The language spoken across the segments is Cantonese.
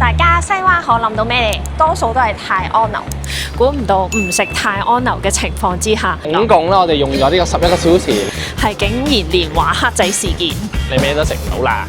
大家西灣河諗到咩嚟？多數都係泰安牛。估唔到唔食泰安牛嘅情況之下，總共咧我哋用咗呢個11個小時，係竟然連華黑仔事件。你咩都食唔到啦。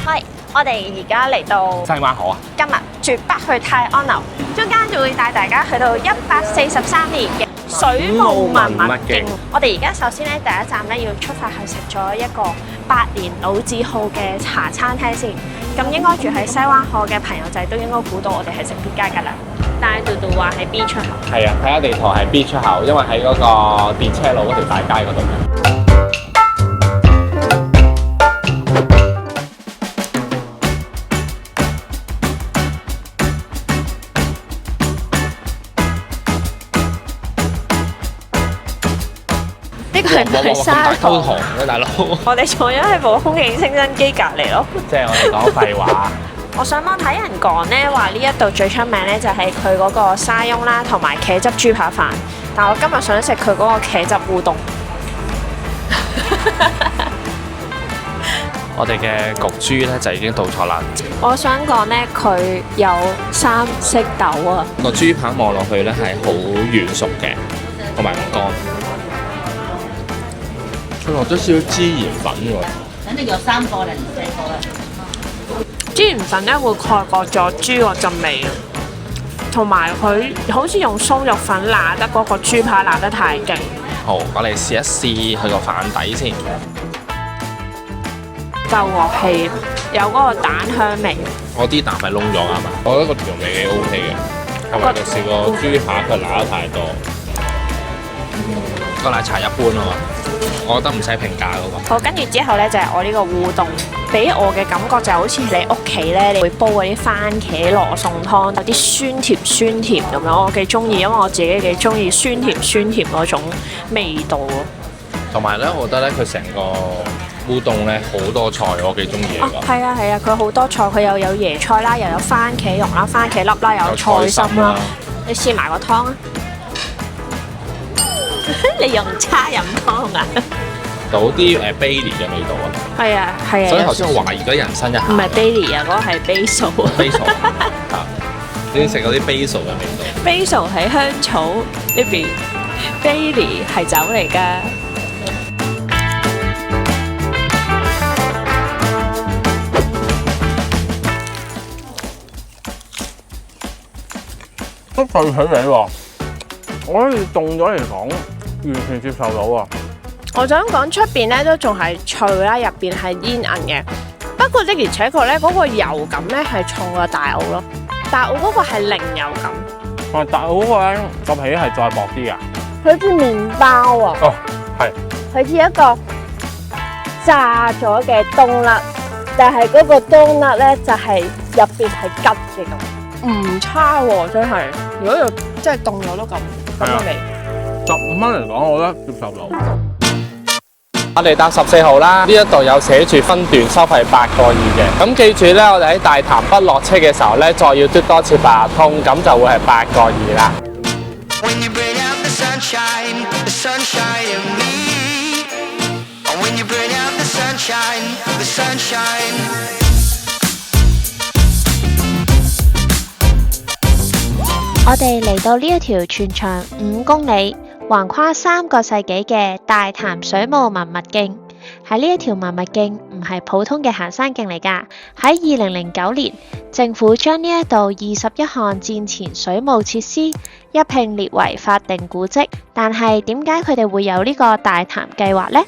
係，我哋而家嚟到西灣河啊！今日絕不去泰安牛，中間就會帶大家去到143年嘅水務文物徑。我哋而家首先咧第一站咧要出發去食咗一個百年老字號嘅茶餐廳先。咁應該住喺西灣河嘅朋友仔都應該估到我哋係食邊間㗎啦。但係杜杜話喺 B 出口。係啊，睇下地圖係 B 出口，因為喺嗰個電車路嗰條大街嗰度嘅。呢個係咪沙溝塘嘅大佬？我哋坐咗喺部空氣清新機隔離咯。即係我哋講廢話。我上網睇人講咧，話呢一度最出名咧就係佢嗰個沙翁啦，同埋茄汁豬扒飯。但我今日想食佢嗰個茄汁烏冬。我哋嘅焗豬咧就已經到錯啦。我想講咧，佢有三色豆啊。個豬扒望落去咧係好軟熟嘅，同埋唔乾。佢落咗少少孜然粉喎。肯定有3個定4個啦。孜然粉咧會蓋過咗豬嗰陣味，同埋佢好似用酥肉粉揦得嗰個豬扒揦得太勁。好，我哋試一試佢個飯底先。就鑊氣，有嗰個蛋香味。我啲蛋係燶咗啱嘛？我覺得個調味幾 OK 嘅，同埋就試個豬扒佢揦得太多，個奶茶一般啊嘛。我覺得唔使評價嗰個。好，跟住之後咧就係我呢個烏冬，俾我嘅感覺就好似你屋企咧，你會煲嗰啲番茄羅宋湯，有啲酸甜咁樣，我幾中意，因為我自己幾中意酸甜嗰種味道咯。同埋咧，我覺得咧佢成個烏冬咧好多菜，我幾中意嘅。係啊，佢好多菜，佢又有椰菜啦，又有番茄蓉啦、番茄粒啦，又有菜心啦。你試埋個湯啊！你用叉飲湯啊？到啲Bailey 嘅味道啊！係啊。所以頭先我懷疑咗人生一下。唔係 Bailey 啊，嗰個係 basil 啊。basil 啊，你食嗰啲 basil 嘅味道。basil 係香草呢邊 ，Bailey 係酒嚟㗎。都對起你喎，我覺得凍咗嚟講，完全接受到啊！我想講出邊咧都仲係脆啦，入邊係煙韌嘅。不過的而且確咧，嗰個油感咧係重過大澳咯。大澳嗰個係零油感。大澳嗰個咧個皮係再薄啲㗎。佢似麵包啊！哦，係。佢似一個炸咗嘅冬甩，但係嗰個冬甩咧就係入邊係吉嘅咁。唔差喎，真係。如果又真係凍咗都咁嘅味。15蚊嚟講，我覺得接受到。我哋搭14號啦，呢一度有寫住分段收費8個2嘅。咁記住咧，我哋喺大潭北落車嘅時候咧，再要嘟多次八達通，咁就會係8個2啦。我哋嚟到呢一條全長5公里、橫跨3個世紀嘅大潭水務文物徑。喺呢一條文物徑唔係普通嘅行山徑嚟㗎。喺2009年，政府將呢一度21項戰前水務設施一併列為法定古蹟。但係點解佢哋會有呢個大潭計劃呢？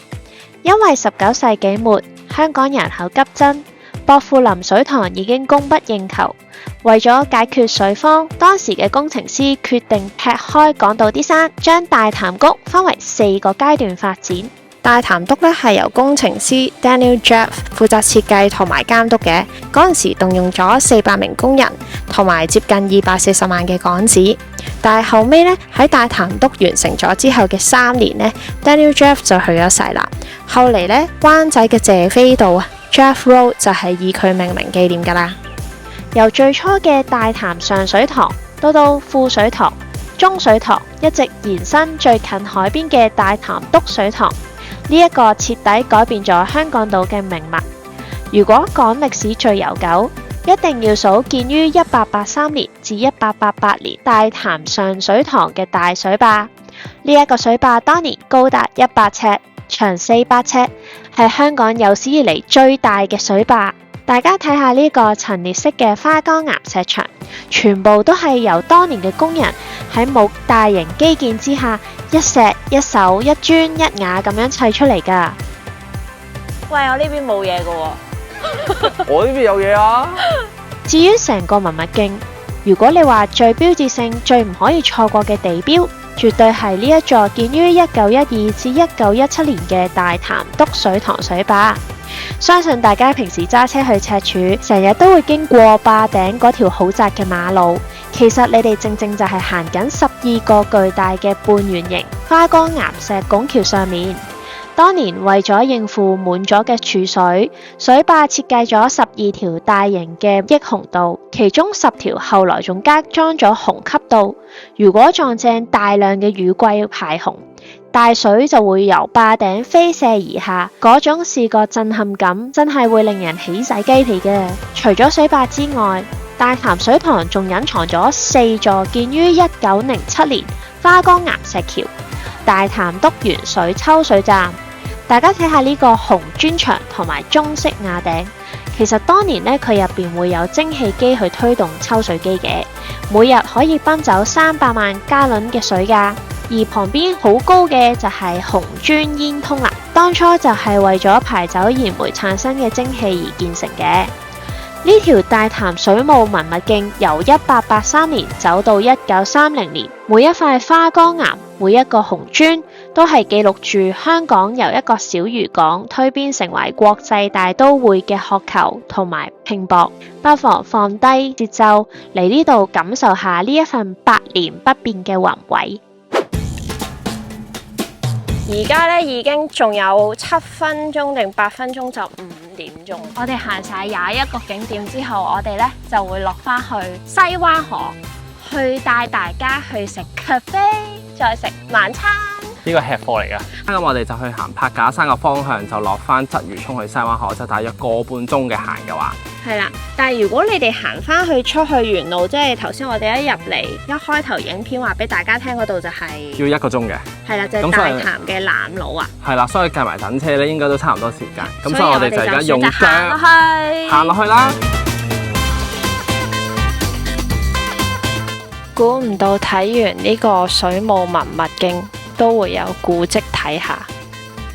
因為19世紀末香港人口急增，薄扶林水塘已經供不應求。為咗解決水荒，當時嘅工程師決定劈開港島啲山，將大潭谷分為4個階段發展。大潭谷咧係由工程師 Daniel Jeff 負責設計同埋監督嘅。嗰陣時動用咗400名工人同埋接近240萬嘅港紙。但係後尾咧喺大潭谷完成咗之後嘅3年咧 ，Daniel Jeff 就去咗世啦。後嚟咧灣仔嘅謝斐道 Jeff Road 就係以佢命名紀念㗎啦。由最初嘅大潭上水塘，到富水塘、中水塘，一直延伸最近海邊嘅大潭篤水塘。呢一個徹底改變咗香港島嘅命脈。如果講歷史最悠久，一定要數建於1883年至1888年大潭上水塘嘅大水壩。呢一個水壩當年高達100尺，長400尺，係香港有史以嚟最大嘅水壩。大家睇下呢個陳列式嘅花崗岩石牆，全部都係由當年嘅工人喺冇大型基建之下，一石一手一磚一瓦咁樣砌出嚟㗎。喂，我呢邊冇嘢㗎喎。我呢邊有嘢啊！至於成個文物徑，如果你話最標誌性、最唔可以錯過嘅地標，絕對係呢一座建於1912至1917年嘅大潭篤水塘水壩。相信大家平時揸車去赤柱，成日都會經過壩頂嗰條好窄嘅馬路。其實你哋正正就係行緊12個巨大嘅半圓形花崗岩石拱橋上面。當年為咗應付滿咗嘅儲水，水壩設計咗12條大型嘅溢洪道，其中10條後來仲加裝咗虹吸道。如果撞正大量嘅雨季排洪，大水就會由壩頂飛瀉而下，嗰種視覺震撼感真係會令人起晒雞皮嘅。除咗水壩之外，大潭水塘仲隱藏咗4座建於1907年花崗岩石橋、大潭篤原水抽水站。大家睇下呢個紅磚牆同埋中式瓦頂，其實當年呢，佢入邊會有蒸汽機去推動抽水機嘅，每日可以泵走300萬加侖嘅水㗎。而旁邊好高嘅就係紅磚煙通啦，當初就係為咗排走燃煤產生嘅蒸汽而建成嘅。呢條大潭水務文物徑由1883年走到1930年，每一塊花崗岩、每一個紅磚都係記錄住香港由一個小漁港蛻變成為國際大都會嘅渴求同埋拼搏。不妨放低節奏嚟呢度感受下呢一份百年不變嘅宏偉。而家咧已經仲有7分鐘定8分鐘就5點鐘。我哋行晒21個景點之後，我哋咧就會落翻去西灣河，去帶大家去食 cafe， 再食晚餐。呢個吃貨嚟㗎。咁我哋就去行柏架山嘅方向，就落翻鰂魚涌去西灣河，就大約個半鐘嘅行嘅話。係啦，但係如果你哋行翻去出去原路，即係頭先我哋一入嚟一開頭影片話俾大家聽嗰度就係要1個鐘嘅。係啦，就係大潭嘅南路啊。係啦，所以計埋等車咧，應該都差唔多時間。咁所以我哋就而家用腳行落去啦。估唔到睇完呢個水務文物徑都會有古蹟睇下。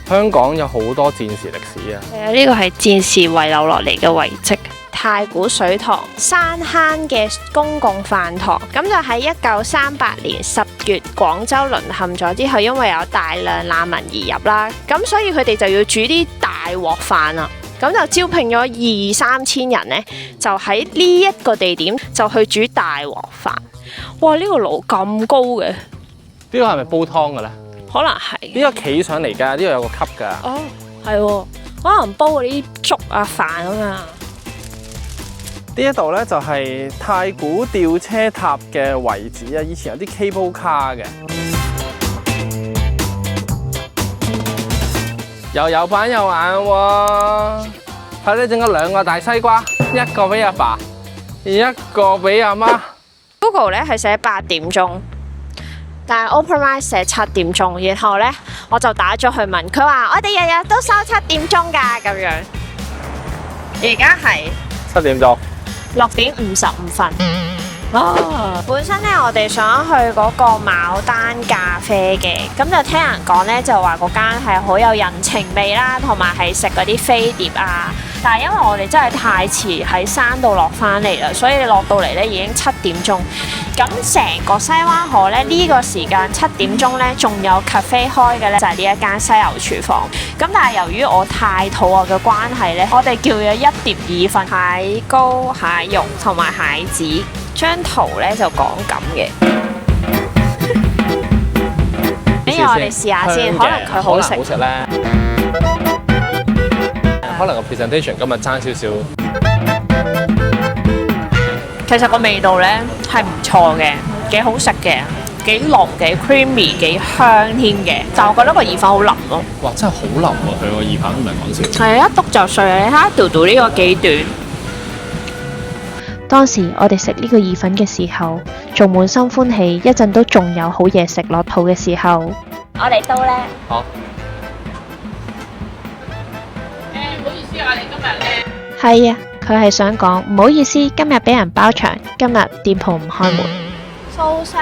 香港有好多戰時歷史啊！係啊，呢個係戰時遺留落嚟嘅遺跡。太古水塘山坑嘅公共飯堂，咁就喺1938年10月廣州淪陷咗之後，因為有大量難民移入啦，咁所以佢哋就要煮啲大鑊飯啊，咁就招聘咗2-3千人呢，就喺呢一個地點就去煮大鑊飯。哇！呢個爐咁高嘅，呢個係咪煲湯嘅咧？可能係。呢個企上嚟㗎，呢度有個級㗎。哦，係喎，可能煲嗰啲粥啊飯啊嘛。呢一度咧就係太古吊車塔嘅遺址啊，以前有啲 cable car 嘅。又有板有眼喎，睇你整咗2個大西瓜，一個俾阿爸，一個俾阿媽。Google 咧係寫8點鐘，但係 OpenRice 寫7點鐘，然後咧我就打咗去問佢話：我哋日日都收7點鐘㗎咁樣。而家係7點鐘，6點55分。本身咧我哋想去嗰個牡丹咖啡嘅，咁就聽人講咧就話嗰間係好有人情味啦，同埋係食嗰啲飛碟啊。但係因為我哋真係太遲喺山度落翻嚟啦，所以落到嚟咧已經7點鐘。咁成個西灣河咧呢個時間7點鐘咧仲有 cafe 開嘅咧，就係呢一間西牛廚房。咁但係由於我太肚餓嘅關係咧，我哋叫咗1碟意粉、蟹膏、蟹肉同埋蟹子。張圖咧就講咁嘅。不如我哋試下先，可能佢好食。好食咧。可能個 presentation 今日爭少少。其實個味道咧係唔錯嘅，幾好食嘅，幾濃幾 creamy 幾香添嘅。但我覺得個意粉好腍咯。哇！真係好腍喎，佢個意粉唔係講笑。係一篤就碎啊！你睇下條呢個幾短。當時我哋食呢個意粉嘅時候，仲滿心歡喜，一陣都仲有好嘢食落肚嘅時候，我哋到咧。好。唔好意思啊，你今日咧。係啊，佢係想講唔好意思，今日俾人包場，今日店鋪唔開門。素食，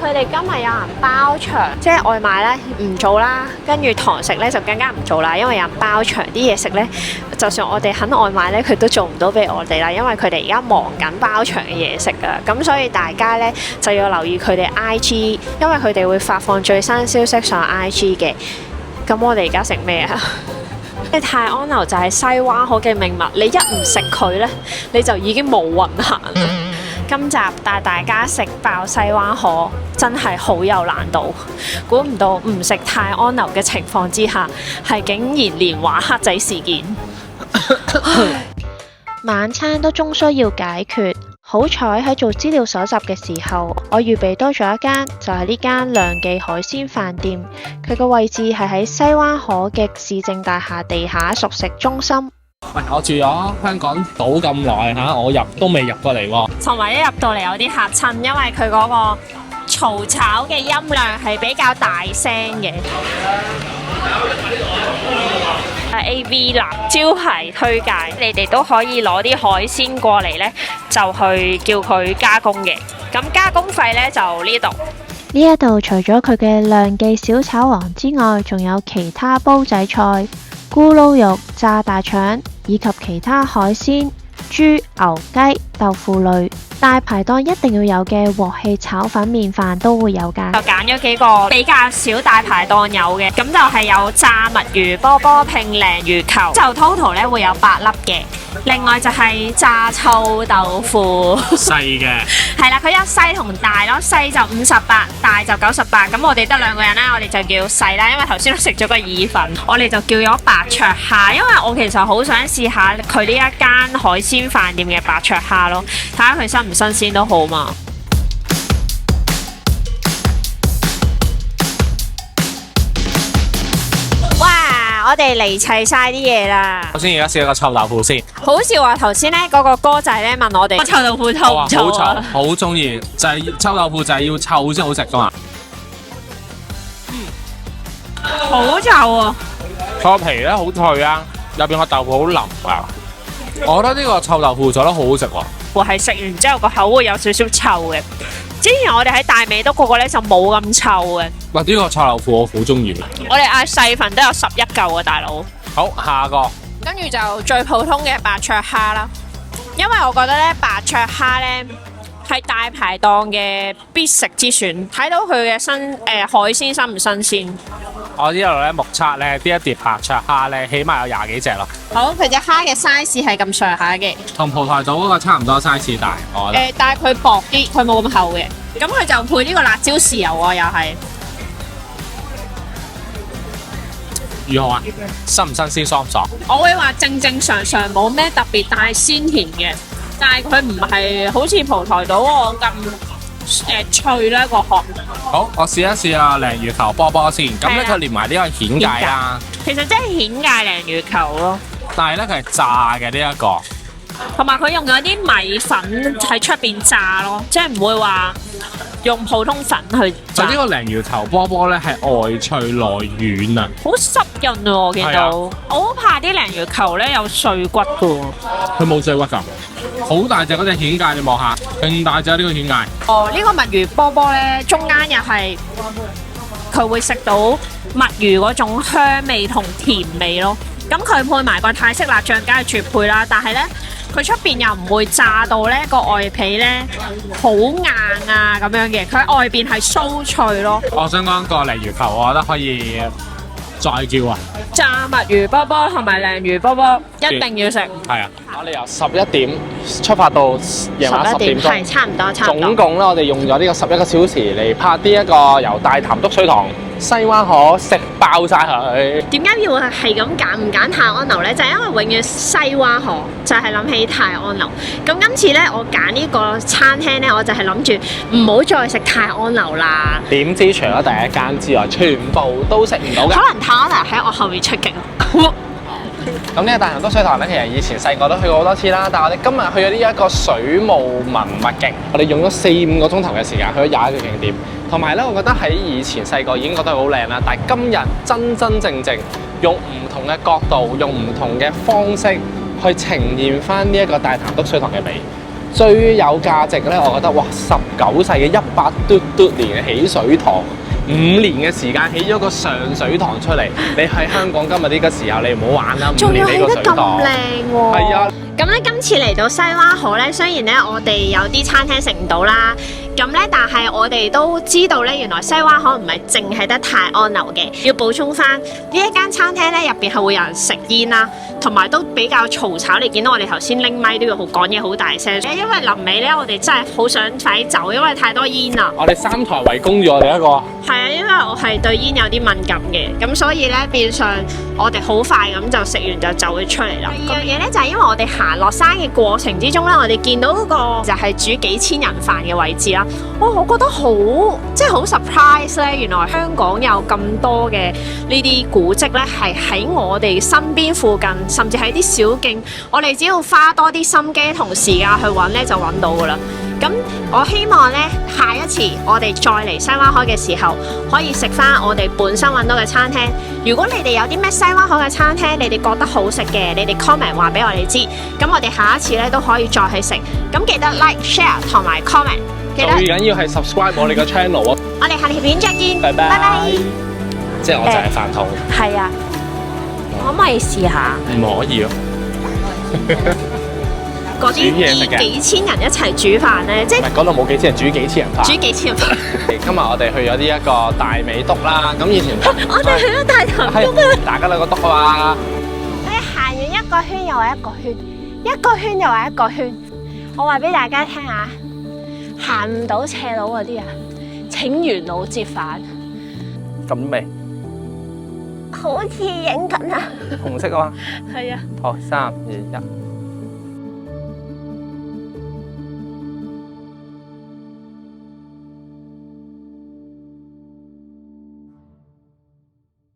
佢哋今日有人包場，即係外賣咧唔做啦，跟住堂食咧就更加唔做啦，因為有人包場，啲嘢食咧，就算我哋肯外賣咧，佢都做唔到俾我哋啦，因為佢哋而家忙緊包場嘅嘢食啊，咁所以大家咧就要留意佢哋 IG，因為佢哋會發放最新消息上 IG 嘅。咁我哋而家食咩啊？泰安樓就係西灣河嘅名物，你一唔食佢咧，你就已經冇運行。今集帶大家食爆西灣河，真係好有難度。估唔到唔食泰安樓嘅情況之下，係竟然連環黑仔事件。晚餐都終需要解決，好彩喺做資料搜集嘅時候，我預備多咗一間，就係呢間良記海鮮飯店。佢個位置係喺西灣河嘅市政大廈地下熟食中心。喂，我住咗香港島咁耐嚇，我入都未入過嚟喎。同埋一入到嚟有啲嚇親，因為佢嗰個嘈吵嘅音量係比較大聲嘅。AV 辣招牌推介，你哋都可以攞啲海鮮過嚟呢，就去叫佢加工嘅。咁加工費呢，就呢度。呢一度除咗佢嘅良記小炒王之外，仲有其他煲仔菜、咕嚕肉、炸大腸以及其他海鮮、豬、牛、雞、豆腐類。大排檔一定要有嘅鑊氣炒粉麵飯都會有㗎。就揀咗幾個比較少大排檔有嘅，咁就係有炸墨魚波波拼鯪魚球，就 total 咧會有8粒嘅。另外就係炸臭豆腐，細嘅。係啦，佢有細同大咯，細就58，大就98。咁我哋得2個人啦，我哋就叫細啦，因為頭先都食咗個意粉，我哋就叫咗白灼蝦，因為我其實好想試下佢呢一間海鮮飯店嘅白灼蝦咯，睇下佢新唔新鮮都好嘛。哇！我哋嚟齊晒啲嘢啦。首先而家試一個臭豆腐先。好笑話頭先咧嗰個哥仔咧問我哋臭豆腐臭唔臭啊？好臭，好中意，就係臭豆腐就係要臭先好食噶嘛。好臭啊！個皮咧好脆啊，入邊個豆腐好腍啊。我覺得呢個臭豆腐做得好好食喎。係食完之後個口會有少少臭嘅。之前我哋喺大美督嗰個咧就冇咁臭嘅。哇！呢個臭豆腐我好中意。我哋嗌細份都有11嚿啊，大佬。好，下個。跟住就最普通嘅白灼蝦啦，因為我覺得咧白灼蝦咧係大排檔嘅必食之選。睇到佢嘅海鮮新唔新鮮？我呢度咧目測咧呢一碟白灼蝦咧起碼有20幾隻咯。好，佢隻蝦嘅 size 係咁上下嘅，同蒲台島嗰個差唔多 size 大，我覺得。但係佢薄啲，佢冇咁厚嘅。咁佢就配呢個辣椒豉油喎，又係。如何啊？新唔新鮮，爽唔爽？我會話正正常常冇咩特別大鮮甜嘅，但係佢唔係好似蒲台島嗰個咁脆咧個殼。好，我試一試啊鯪魚球波波先。咁咧佢連埋呢個蜆芥啦。其實即係蜆芥鯪魚球咯。但係咧佢係炸嘅呢一個。同埋佢用咗啲米粉喺出邊炸咯，即係唔會話用普通粉去炸。就呢個鯪魚球波波咧係外脆內軟啊，好濕潤喎，我見到。我好怕啲鯪魚球咧有碎骨噶喎。佢冇碎骨㗎，好大隻嗰隻蜆芥，你望下，勁大隻呢個蜆芥。哦，呢個墨魚波波咧，中間又係佢會食到墨魚嗰種香味同甜味咯。咁佢配埋個泰式辣醬，梗係絕配啦。但係咧，佢出邊又唔會炸到咧個外皮咧好硬啊咁樣嘅，佢外邊係酥脆咯。我想講個鯪魚球，我覺得可以再叫啊！炸墨魚波波同埋鯪魚波波一定要食。係啊，我哋由11點出發到夜晚10點鐘，係差唔多，差唔多。總共咧，我哋用咗呢個11個小時嚟拍呢一個由大潭篤水塘西灣河食爆晒佢。點解要係咁揀唔揀泰安樓呢？就係因為永遠西灣河就係諗起泰安樓。咁今次呢，我揀呢個餐廳呢，我就係諗住唔好再食泰安樓啦。點知除咗第一間之外，全部都食唔到㗎。可能泰安樓喺我後面出擊。咁呢個大潭篤水塘咧，其實以前細個都去過好多次啦，但係我哋今日去咗呢一個水務文物徑，我哋用咗4-5個鐘頭嘅時間去咗21個景點，同埋咧，我覺得喺以前細個已經覺得好靚啦，但係今日真真正正用唔同嘅角度，用唔同嘅方式去呈現翻呢一個大潭篤水塘嘅美。最有價值咧，我覺得哇！19世紀100嘟年嘅起水塘。5年嘅時間起咗個上水塘出嚟，你喺香港今日呢個時候，你唔好玩啦！5年呢個水塘，仲要起得咁靚喎。係啊。咁咧，今次嚟到西灣河咧，雖然咧我哋有啲餐廳食唔到啦，咁咧，但係我哋都知道咧，原來西灣河唔係淨係得泰安樓嘅，要補充翻呢一間餐廳咧，入邊係會有人食煙啦，同埋都比較嘈吵。你見到我哋頭先拎咪都要講嘢好大聲，因為臨尾咧，我哋真係好想快啲走，因為太多煙啦。我哋3台圍攻住我哋一個。係啊，因為我係對煙有啲敏感嘅，咁所以咧變相我哋好快咁就食完就會出嚟啦。第二樣嘢咧就係因為我哋行落山嘅過程之中咧，我哋見到嗰個就係煮幾千人飯嘅位置啦。我覺得好即係好 surprise 咧，原來香港有咁多嘅呢啲古蹟咧，係喺我哋身邊附近，甚至喺啲小徑，我哋只要花多啲心機同時間去揾咧，就揾到噶啦。咁我希望咧，下一次我哋再嚟西灣河嘅時候，可以食翻我哋本身揾到嘅餐廳。如果你哋有啲咩西灣河嘅餐廳，你哋覺得好食嘅，你哋 comment 話俾我哋知。咁我哋下一次咧都可以再去食。咁記得 like、share 同埋 comment。記得最緊要係 subscribe 我哋個 channel 啊！我哋下條片再見，拜拜。拜拜。即係我就係飯桶。係啊，可唔可以試下？唔可以咯。嗰啲幾千人一齊煮飯咧，即係唔係嗰度冇幾千人，煮幾千人飯。煮幾千人飯。今日我哋去咗呢一個大美督啦，咁以前我哋去咗大潭篤啊！大家兩個篤啊嘛。你行完一個圈又係一個圈，一個圈又係一個圈。我話俾大家聽啊，行唔到斜路嗰啲啊，請沿路折返。咁未？好似影緊啊！紅色啊嘛。係啊。好，3、2、1。